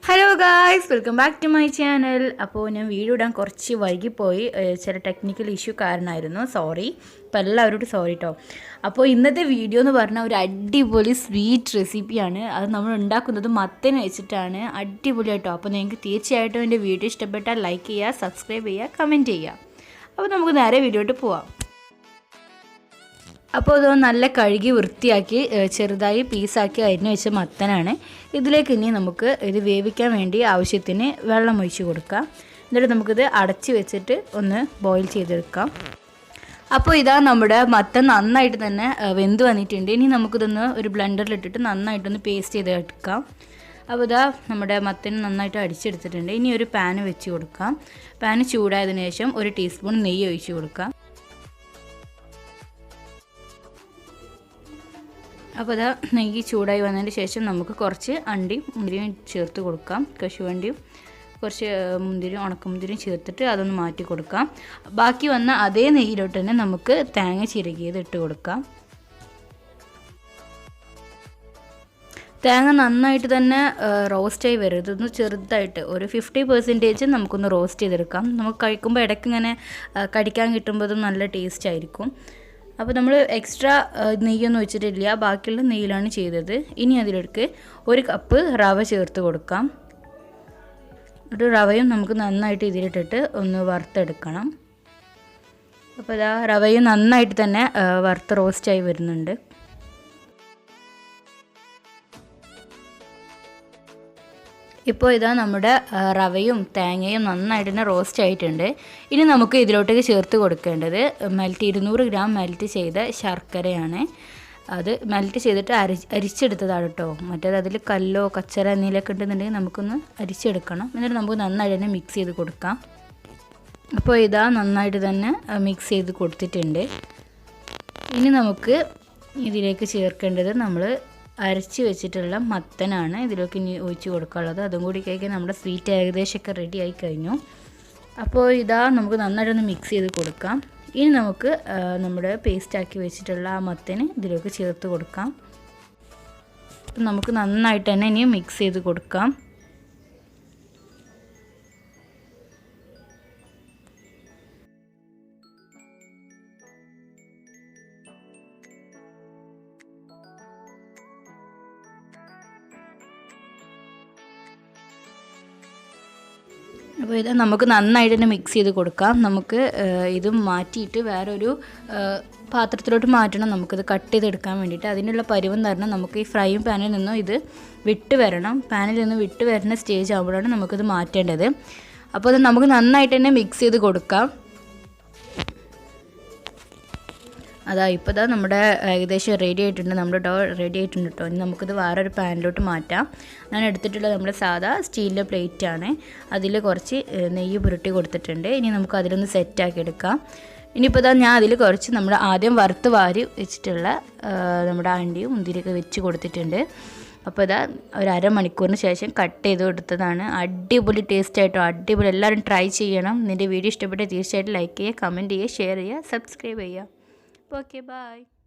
Hello guys, welcome back to my channel. അപ്പോൾ ഞാൻ video ഇടാൻ കുറച്ച് വൈകിപ്പോയി, ചില ടെക്നിക്കൽ ഇഷ്യൂ കാരണമായിരുന്നു. സോറി. അപ്പോൾ എല്ലാവരോടും സോറി കേട്ടോ. അപ്പോൾ ഇന്നത്തെ വീഡിയോ എന്ന് പറഞ്ഞാൽ ഒരു അടിപൊളി സ്വീറ്റ് റെസിപ്പിയാണ്. അത് നമ്മൾ ഉണ്ടാക്കുന്നത് മത്തൻ വെച്ചിട്ടാണ്. അടിപൊളിയായിട്ടോ. അപ്പോൾ നിങ്ങൾക്ക് തീർച്ചയായിട്ടും എൻ്റെ വീഡിയോ ഇഷ്ടപ്പെട്ടാൽ ലൈക്ക് ചെയ്യുക, സബ്സ്ക്രൈബ് ചെയ്യുക, കമൻറ്റ് ചെയ്യുക. അപ്പോൾ നമുക്ക് നേരെ വീഡിയോയിട്ട് പോവാം. അപ്പോൾ ഇത് നല്ല കഴുകി വൃത്തിയാക്കി ചെറുതായി പീസാക്കി അരിഞ്ഞ് വെച്ച മത്തനാണ്. ഇതിലേക്ക് ഇനി നമുക്ക് ഇത് വേവിക്കാൻ വേണ്ടി ആവശ്യത്തിന് വെള്ളം ഒഴിച്ച് കൊടുക്കാം. എന്നിട്ട് നമുക്കിത് അടച്ച് വെച്ചിട്ട് ഒന്ന് ബോയിൽ ചെയ്തെടുക്കാം. അപ്പോൾ ഇതാ നമ്മുടെ മത്തൻ നന്നായിട്ട് തന്നെ വെന്ത് വന്നിട്ടുണ്ട്. ഇനി നമുക്കിതൊന്ന് ഒരു ബ്ലെൻഡറിലിട്ടിട്ട് നന്നായിട്ടൊന്ന് പേസ്റ്റ് ചെയ്തെടുക്കാം. അപ്പോൾ ഇതാ നമ്മുടെ മത്തൻ നന്നായിട്ട് അടിച്ചെടുത്തിട്ടുണ്ട്. ഇനി ഒരു പാന് വെച്ച് കൊടുക്കാം. പാന് ചൂടായതിനു ശേഷം ഒരു ടീസ്പൂൺ നെയ്യ് ഒഴിച്ച് കൊടുക്കാം. അപ്പോൾ അതാ നെയ്യ് ചൂടായി വന്നതിന് ശേഷം നമുക്ക് കുറച്ച് അണ്ടിയും മുന്തിരിയും ചേർത്ത് കൊടുക്കാം. കശുവണ്ടിയും കുറച്ച് മുന്തിരിയും ഉണക്കമുന്തിരിയും ചേർത്തിട്ട് അതൊന്ന് മാറ്റി കൊടുക്കാം. ബാക്കി വന്ന അതേ നെയ്യിലോട്ട് തന്നെ നമുക്ക് തേങ്ങ ചിരകിയത് ഇട്ട് കൊടുക്കാം. തേങ്ങ നന്നായിട്ട് തന്നെ റോസ്റ്റായി വരരുത്, ഒന്ന് ചെറുതായിട്ട് ഒരു 50% നമുക്കൊന്ന് റോസ്റ്റ് ചെയ്തെടുക്കാം. നമുക്ക് കഴിക്കുമ്പോൾ ഇടയ്ക്ക് ഇങ്ങനെ കടിക്കാൻ കിട്ടുമ്പോൾ അത് നല്ല ടേസ്റ്റ് ആയിരിക്കും. അപ്പോൾ നമ്മൾ എക്സ്ട്രാ നെയ്യൊന്നും വെച്ചിട്ടില്ല, ബാക്കിയുള്ള നെയ്യിലാണ് ചെയ്തത്. ഇനി അതിലേക്ക് ഒരു കപ്പ് റവ ചേർത്ത് കൊടുക്കാം. ഒരു റവയും നമുക്ക് നന്നായിട്ട് ഇതിലിട്ടിട്ട് ഒന്ന് വറുത്തെടുക്കണം. അപ്പോൾ ഇതാ റവയും നന്നായിട്ട് തന്നെ വറുത്ത് റോസ്റ്റായി വരുന്നുണ്ട്. ഇപ്പോൾ ഇതാ നമ്മുടെ റവയും തേങ്ങയും നന്നായിട്ട് തന്നെ റോസ്റ്റ് ആയിട്ടുണ്ട്. ഇനി നമുക്ക് ഇതിലോട്ടേക്ക് ചേർത്ത് കൊടുക്കേണ്ടത് 200 ഗ്രാം മെൽറ്റ് ചെയ്ത ശർക്കരയാണ്. അത് മെൽറ്റ് ചെയ്തിട്ട് അരിച്ചെടുത്തതാണ് കേട്ടോ. മറ്റേത് അതിൽ കല്ലോ കച്ചറ എന്തെങ്കിലുമൊക്കെ ഉണ്ടെന്നുണ്ടെങ്കിൽ നമുക്കൊന്ന് അരിച്ചെടുക്കണം. എന്നിട്ട് നമുക്ക് നന്നായിട്ട് തന്നെ മിക്സ് ചെയ്ത് കൊടുക്കാം. അപ്പോൾ ഇതാ നന്നായിട്ട് തന്നെ മിക്സ് ചെയ്ത് കൊടുത്തിട്ടുണ്ട്. ഇനി നമുക്ക് ഇതിലേക്ക് ചേർക്കേണ്ടത് നമ്മൾ അരച്ച് വെച്ചിട്ടുള്ള മത്തനാണ്. ഇതിലേക്ക് ഇനി ഒഴിച്ച് കൊടുക്കാനുള്ളത്. അതും കൂടി കഴിക്കാൻ നമ്മുടെ സ്വീറ്റ് ഏകദേശമൊക്കെ റെഡി ആയി കഴിഞ്ഞു. അപ്പോൾ ഇതാ നമുക്ക് നന്നായിട്ടൊന്ന് മിക്സ് ചെയ്ത് കൊടുക്കാം. ഇനി നമുക്ക് നമ്മുടെ പേസ്റ്റാക്കി വെച്ചിട്ടുള്ള ആ മത്തന് ഇതിലേക്ക് ചേർത്ത് കൊടുക്കാം. നമുക്ക് നന്നായിട്ട് തന്നെ ഇനി മിക്സ് ചെയ്ത് കൊടുക്കാം. അപ്പോൾ ഇത് നമുക്ക് നന്നായിട്ട് തന്നെ മിക്സ് ചെയ്ത് കൊടുക്കാം. നമുക്ക് ഇത് മാറ്റിയിട്ട് വേറൊരു പാത്രത്തിലോട്ട് മാറ്റണം. നമുക്കിത് കട്ട് ചെയ്തെടുക്കാൻ വേണ്ടിയിട്ട്. അതിനുള്ള പരുവം തരണം. നമുക്ക് ഈ ഫ്രൈയിങ് പാനിൽ നിന്നും ഇത് വിട്ട് വരണം. പാനിൽ നിന്ന് വിട്ട് വരുന്ന സ്റ്റേജ് ആകുമ്പോഴാണ് നമുക്കിത് മാറ്റേണ്ടത്. അപ്പോൾ അത് നമുക്ക് നന്നായിട്ട് തന്നെ മിക്സ് ചെയ്ത് കൊടുക്കാം. അതാ ഇപ്പോൾ ഇതാ നമ്മുടെ ഏകദേശം റെഡി ആയിട്ടുണ്ട്. നമ്മുടെ ഡോ റെഡി ആയിട്ടുണ്ട് കേട്ടോ. ഇനി നമുക്കിത് വേറൊരു പാനിലോട്ട് മാറ്റാം. ഞാൻ എടുത്തിട്ടുള്ളത് നമ്മുടെ സാധാ സ്റ്റീലിൻ്റെ പ്ലേറ്റാണ്. അതിൽ കുറച്ച് നെയ്യ് പുരട്ടി കൊടുത്തിട്ടുണ്ട്. ഇനി നമുക്ക് അതിലൊന്ന് സെറ്റാക്കി എടുക്കാം. ഇനിയിപ്പോൾ ഇതാ ഞാൻ അതിൽ കുറച്ച് നമ്മൾ ആദ്യം വറുത്ത് വാരി വെച്ചിട്ടുള്ള നമ്മുടെ അണ്ടിയും മുന്തിരിയൊക്കെ വെച്ച് കൊടുത്തിട്ടുണ്ട്. അപ്പോൾ ഇതാ ഒരു അരമണിക്കൂറിന് ശേഷം കട്ട് ചെയ്ത് കൊടുത്തതാണ്. അടിപൊളി ടേസ്റ്റ് ആയിട്ടോ, അടിപൊളി. എല്ലാവരും ട്രൈ ചെയ്യണം. നിൻ്റെ വീഡിയോ ഇഷ്ടപ്പെട്ടാൽ തീർച്ചയായിട്ടും ലൈക്ക് ചെയ്യുക, കമൻറ്റ് ചെയ്യുക, ഷെയർ ചെയ്യുക, സബ്സ്ക്രൈബ് ചെയ്യുക. Okay, bye.